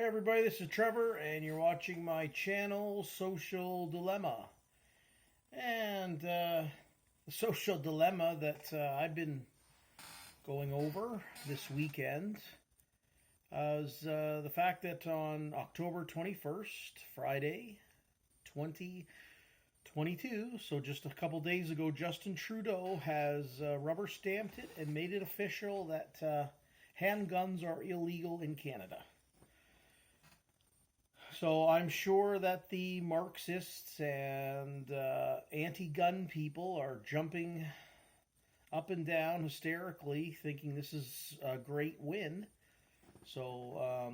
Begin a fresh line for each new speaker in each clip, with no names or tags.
Hey everybody, this is Trevor, and you're watching my channel, Social Dilemma. And the social dilemma that I've been going over this weekend is the fact that on October 21st, Friday, 2022, so just a couple days ago, Justin Trudeau has rubber stamped it and made it official that handguns are illegal in Canada. So I'm sure that the Marxists and anti-gun people are jumping up and down hysterically, thinking this is a great win. So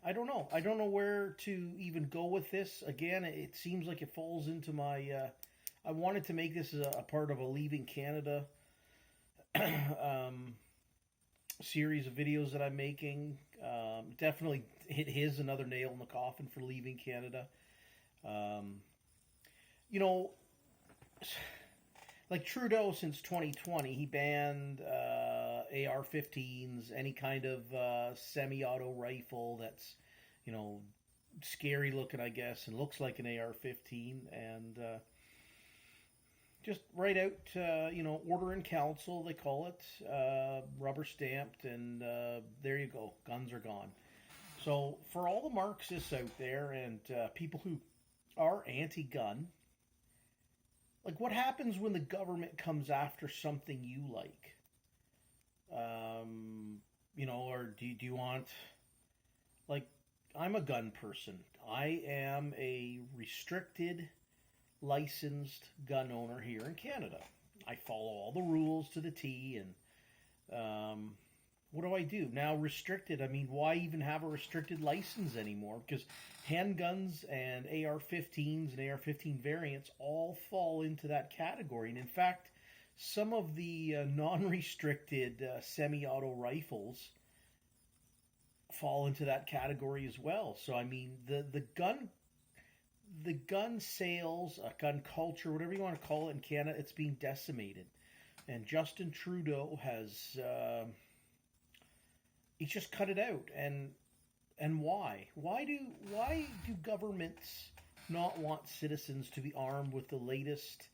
I don't know. I don't know where to even go with this. Again, it seems like it falls into my. I wanted to make this a part of a Leaving Canada um, series of videos that I'm making. Definitely hit another nail in the coffin for Leaving Canada. Um, you know, like Trudeau since 2020, he banned AR-15s, any kind of semi-auto rifle that's, scary looking, I guess, and looks like an AR-15, and just write out, order in council, they call it, rubber stamped, and there you go, guns are gone. So for all the Marxists out there and people who are anti-gun, like what happens when the government comes after something you like? Or do you want, like, I'm a gun person. I am a restricted licensed gun owner here in Canada. I follow all the rules to the T, and what do I do? Now, restricted, I mean, why even have a restricted license anymore? Because handguns and AR-15s and AR-15 variants all fall into that category. And in fact, some of the non-restricted semi-auto rifles fall into that category as well. So, I mean, the gun sales, gun culture, whatever you want to call it in Canada, it's being decimated. And Justin Trudeau has he's just cut it out. And why? Why do governments not want citizens to be armed with the latest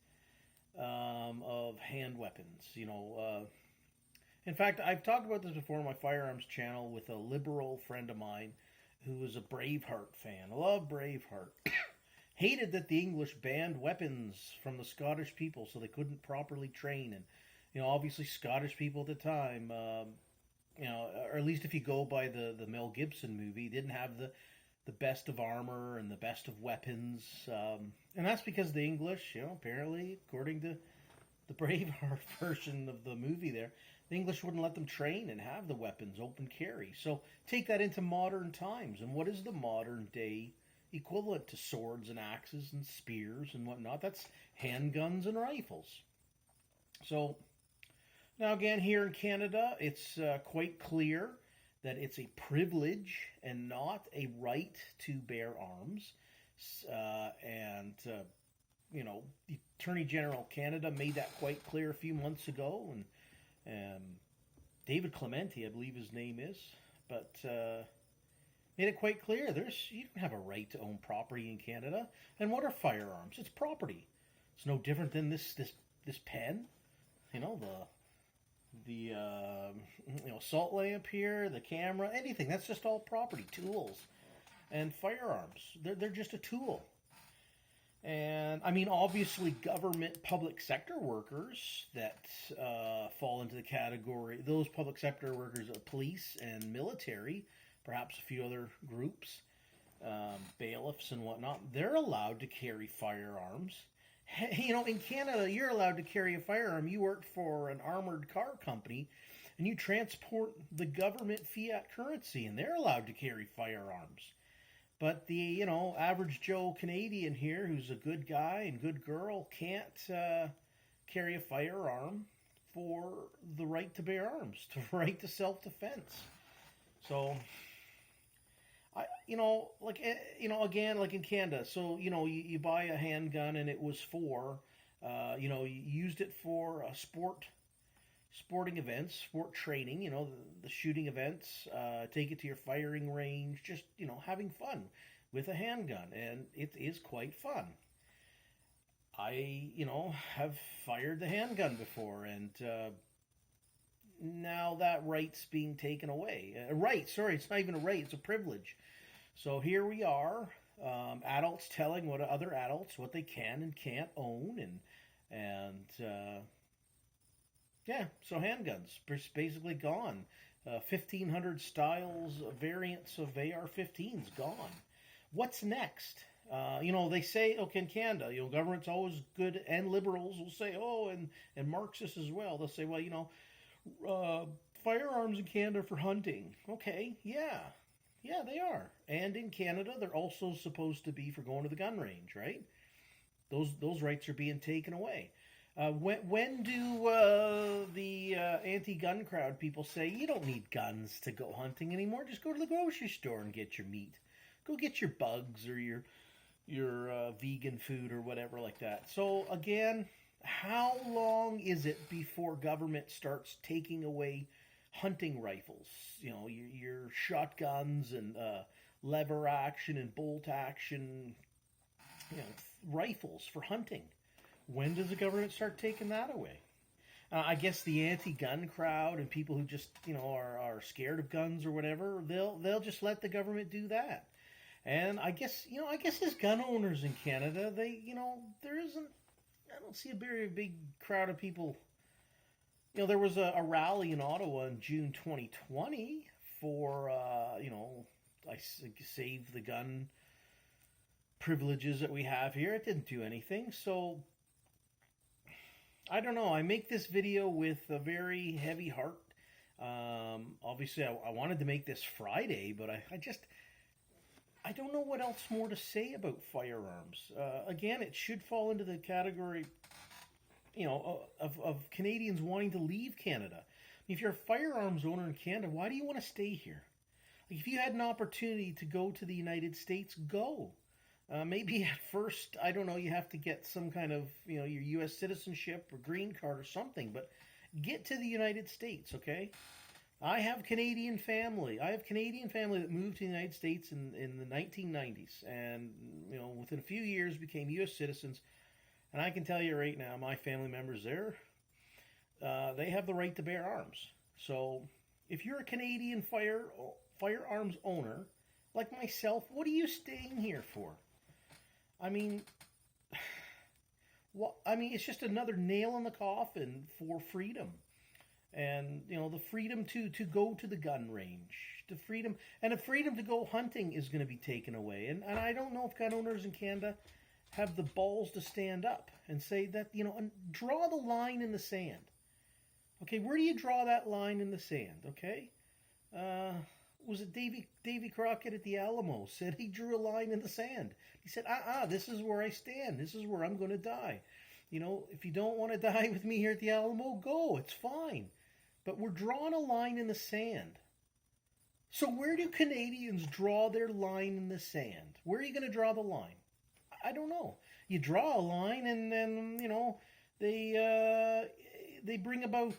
of hand weapons? In fact, I've talked about this before on my firearms channel with a liberal friend of mine who was a Braveheart fan. I love Braveheart. Hated that the English banned weapons from the Scottish people so they couldn't properly train. And, obviously Scottish people at the time, or at least if you go by the Mel Gibson movie, didn't have the best of armor and the best of weapons. And that's because the English, apparently, according to the Braveheart version of the movie there, the English wouldn't let them train and have the weapons open carry. So take that into modern times. And what is the modern day equivalent to swords and axes and spears and whatnot? That's handguns and rifles. So now again, here in Canada, it's quite clear that it's a privilege and not a right to bear arms. The Attorney General of Canada made that quite clear a few months ago, and David Clemente, I believe his name is, but made it quite clear you don't have a right to own property in Canada. And what are firearms? It's property. It's no different than this pen, the salt lamp here, the camera, anything. That's just all property, tools. And firearms, they're just a tool. And I mean, obviously, government public sector workers that fall into the category, those public sector workers, police and military, perhaps a few other groups, bailiffs and whatnot, they're allowed to carry firearms. In Canada, you're allowed to carry a firearm. You work for an armored car company, and you transport the government fiat currency, and they're allowed to carry firearms. But the, average Joe Canadian here, who's a good guy and good girl, can't carry a firearm for the right to bear arms, the right to self-defense. So, again, like in Canada, so, you buy a handgun and it was for, you used it for a sporting events, sport training, the shooting events, take it to your firing range, just, having fun with a handgun. And it is quite fun. I, have fired the handgun before, and now that right's being taken away. Sorry, it's not even a right, it's a privilege. So here we are, adults telling other adults what they can and can't own, and yeah, so handguns basically gone. 1,500 styles, variants of AR-15s gone. What's next? They say, okay, in Canada, government's always good, and liberals will say, and Marxists as well. They'll say, well, firearms in Canada for hunting. Okay, yeah, they are. And in Canada, they're also supposed to be for going to the gun range, right? Those rights are being taken away. When do the anti-gun crowd people say you don't need guns to go hunting anymore? Just go to the grocery store and get your meat. Go get your bugs or your vegan food or whatever like that. So again, how long is it before government starts taking away hunting rifles? Your shotguns and lever action and bolt action, rifles for hunting. When does the government start taking that away? I guess the anti-gun crowd and people who just are scared of guns or whatever, they'll just let the government do that. And I guess as gun owners in Canada, there isn't. I don't see a very big crowd of people. There was a rally in Ottawa in June 2020 for I save the gun privileges that we have here. It didn't do anything, so I don't know. I make this video with a very heavy heart. Obviously, I wanted to make this Friday, but I don't know what else more to say about firearms. Again, it should fall into the category, of Canadians wanting to leave Canada. If you're a firearms owner in Canada, why do you want to stay here? Like, if you had an opportunity to go to the United States, go. Maybe at first, I don't know, you have to get some kind of, your U.S. citizenship or green card or something, but get to the United States, okay? I have Canadian family. That moved to the United States in the 1990s, and, within a few years became U.S. citizens. And I can tell you right now, my family members there, they have the right to bear arms. So if you're a Canadian firearms owner, like myself, what are you staying here for? I mean, it's just another nail in the coffin for freedom. And, the freedom to go to the gun range, the freedom to go hunting is going to be taken away. And I don't know if gun owners in Canada have the balls to stand up and say that, and draw the line in the sand. Okay, where do you draw that line in the sand, okay? Was it Davy Crockett at the Alamo said he drew a line in the sand. He said, this is where I stand. This is where I'm going to die. If you don't want to die with me here at the Alamo, go. It's fine. But we're drawing a line in the sand. So where do Canadians draw their line in the sand? Where are you going to draw the line? I don't know. You draw a line and then, they bring about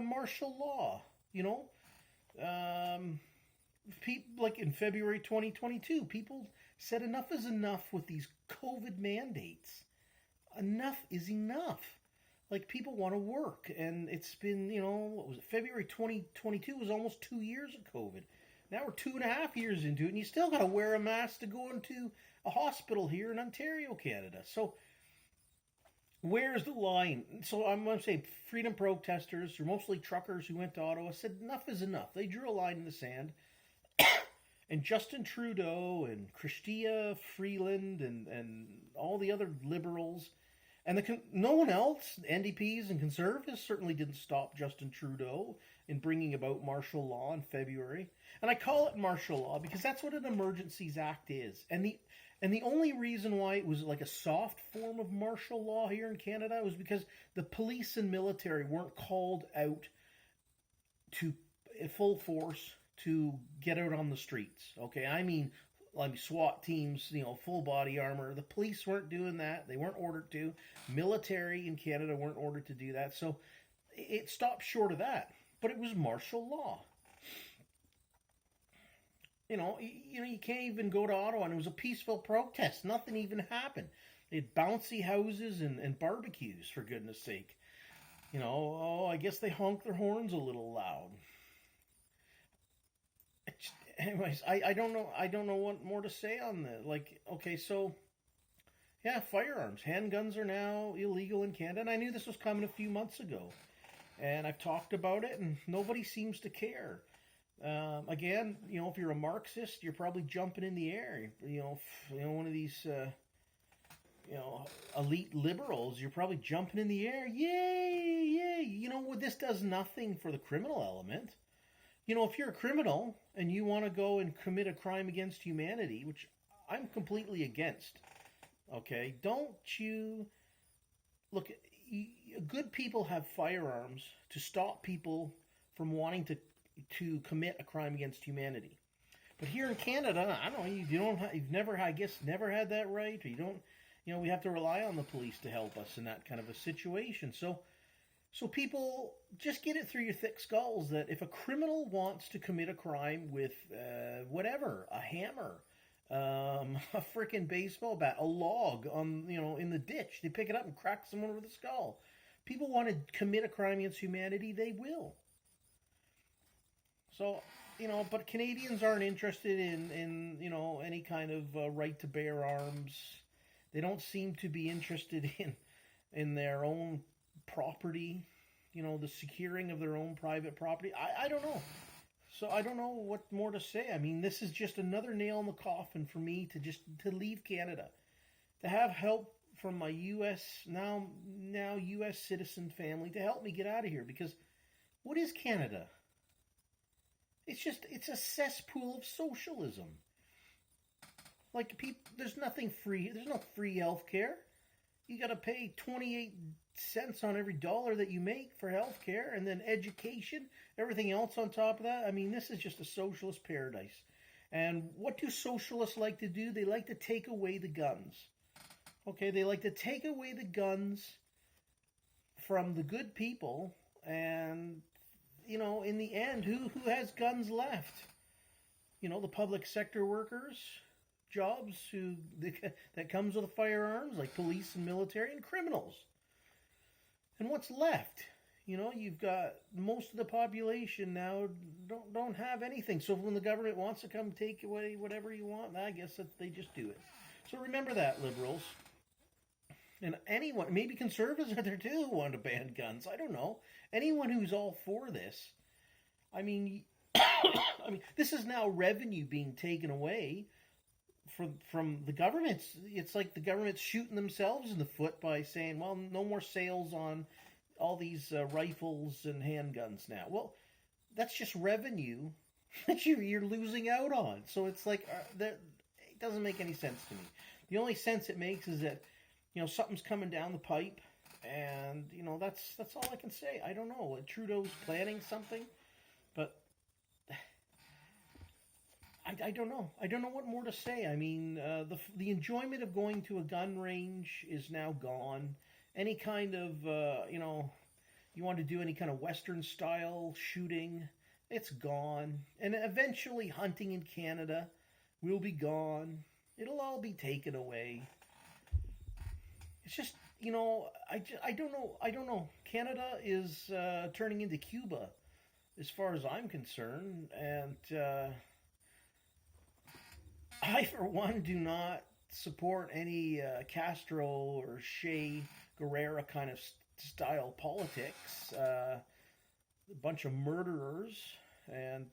martial law, People, like in February 2022, people said enough is enough with these COVID mandates. Enough is enough. Like, people want to work, and it's been, what was it? February 2022 was almost 2 years of COVID. Now we're 2.5 years into it, and you still got to wear a mask to go into a hospital here in Ontario, Canada. So where's the line? So I'm going to say freedom protesters, or mostly truckers who went to Ottawa, said enough is enough. They drew a line in the sand. And Justin Trudeau and Chrystia Freeland and all the other liberals, and no one else, NDPs and Conservatives, certainly didn't stop Justin Trudeau in bringing about martial law in February. And I call it martial law because that's what an Emergencies Act is. And the only reason why it was like a soft form of martial law here in Canada was because the police and military weren't called out to full force to get out on the streets. Okay, I mean SWAT teams, full body armor. The police weren't doing that. They weren't ordered to. Military in Canada weren't ordered to do that. So it stopped short of that. But it was martial law. You can't even go to Ottawa, and it was a peaceful protest. Nothing even happened. They had bouncy houses and barbecues, for goodness sake. I guess they honked their horns a little loud. Anyways, I don't know. I don't know what more to say on this. Like, okay, so yeah, firearms, handguns are now illegal in Canada, and I knew this was coming a few months ago, and I've talked about it, and nobody seems to care. Again, if you're a Marxist, you're probably jumping in the air. One of these, elite liberals, you're probably jumping in the air. Yay, yay! This does nothing for the criminal element. If you're a criminal and you want to go and commit a crime against humanity, which I'm completely against, okay, don't you look? Good people have firearms to stop people from wanting to commit a crime against humanity. But here in Canada, I don't know. You've never, I guess, never had that right, or you don't. We have to rely on the police to help us in that kind of a situation. So people, just get it through your thick skulls that if a criminal wants to commit a crime with whatever, a hammer, a freaking baseball bat, a log in the ditch, they pick it up and crack someone over the skull. People want to commit a crime against humanity, they will. So, but Canadians aren't interested in any kind of right to bear arms. They don't seem to be interested in their own property, the securing of their own private property. I don't know. So I don't know what more to say. I mean, this is just another nail in the coffin for me to leave Canada, to have help from my now U.S. citizen family to help me get out of here. Because what is Canada? It's a cesspool of socialism. Like, there's nothing free. There's no free health care. You got to pay 28 cents on every dollar that you make for health care, and then education, everything else on top of that. I mean, this is just a socialist paradise. And what do socialists like to do? They like to take away the guns. Okay, they like to take away the guns from the good people, and in the end, who has guns left? The public sector workers, jobs that comes with firearms, like police and military, and criminals. And what's left? You've got most of the population now don't have anything. So when the government wants to come take away whatever you want, I guess that they just do it. So remember that, liberals. And anyone, maybe conservatives are there too, who want to ban guns. I don't know. Anyone who's all for this. I mean, this is now revenue being taken away from the government. It's like the government's shooting themselves in the foot by saying, well, no more sales on all these rifles and handguns now. Well, that's just revenue that you're losing out on. So it's like, it doesn't make any sense to me. The only sense it makes is that, something's coming down the pipe, and, that's all I can say. I don't know. Trudeau's planning something, but I don't know. I don't know what more to say. I mean, the enjoyment of going to a gun range is now gone. Any kind of, you want to do any kind of Western style shooting, it's gone. And eventually hunting in Canada will be gone. It'll all be taken away. It's just, I don't know. I don't know. Canada is turning into Cuba as far as I'm concerned. And I, for one, do not support any Castro or Che Guevara kind of style politics. A bunch of murderers. And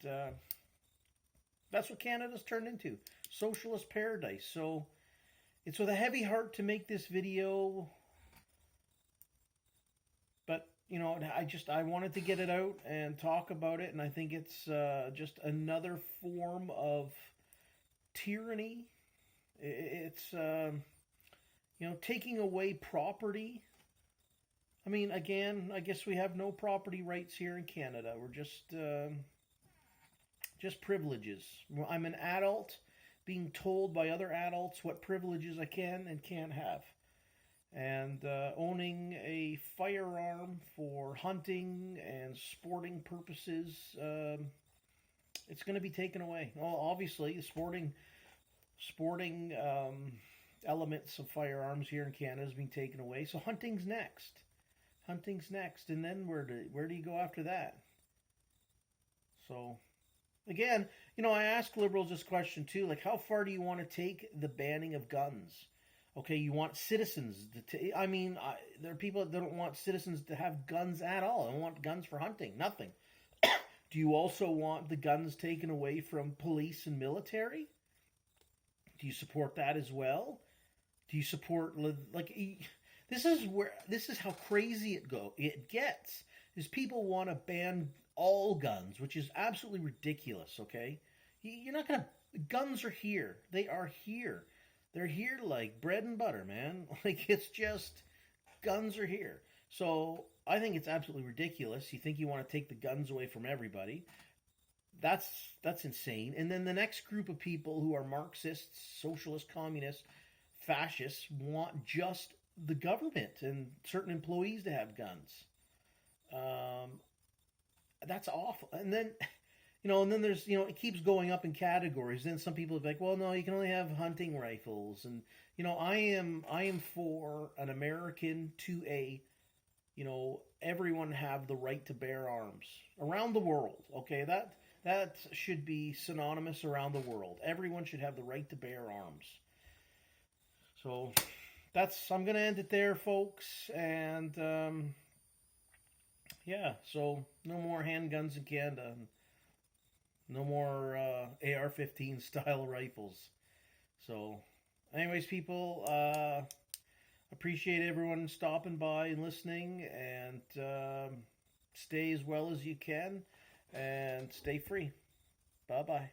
that's what Canada's turned into. Socialist paradise. So it's with a heavy heart to make this video. But, I wanted to get it out and talk about it. And I think it's just another form of tyranny. It's, taking away property. I mean, again, I guess we have no property rights here in Canada. We're just privileges. I'm an adult being told by other adults what privileges I can and can't have. And owning a firearm for hunting and sporting purposes, it's going to be taken away. Well, obviously, the sporting elements of firearms here in Canada is being taken away. So hunting's next. Hunting's next, and then where do you go after that? So again, I ask liberals this question too, like how far do you want to take the banning of guns? Okay, you want citizens there are people that don't want citizens to have guns at all. They don't want guns for hunting, nothing. Do you also want the guns taken away from police and military? Do you support that as well? Do you support like this is how crazy it gets. Is people want to ban all guns, which is absolutely ridiculous, okay? You're not going to guns are here. They are here. They're here like bread and butter, man. Like it's just guns are here. So, I think it's absolutely ridiculous. You think you want to take the guns away from everybody. That's insane. And then the next group of people who are Marxists, socialists, communists, fascists want just the government and certain employees to have guns. That's awful. And then, there's, it keeps going up in categories. Then some people are like, well, no, you can only have hunting rifles. And, I am for an American 2A, everyone have the right to bear arms around the world. Okay, that should be synonymous around the world. Everyone should have the right to bear arms. So I'm going to end it there, folks. And yeah, so no more handguns in Canada. No more AR-15 style rifles. So, anyways, people, appreciate everyone stopping by and listening. And stay as well as you can. And stay free. Bye-bye.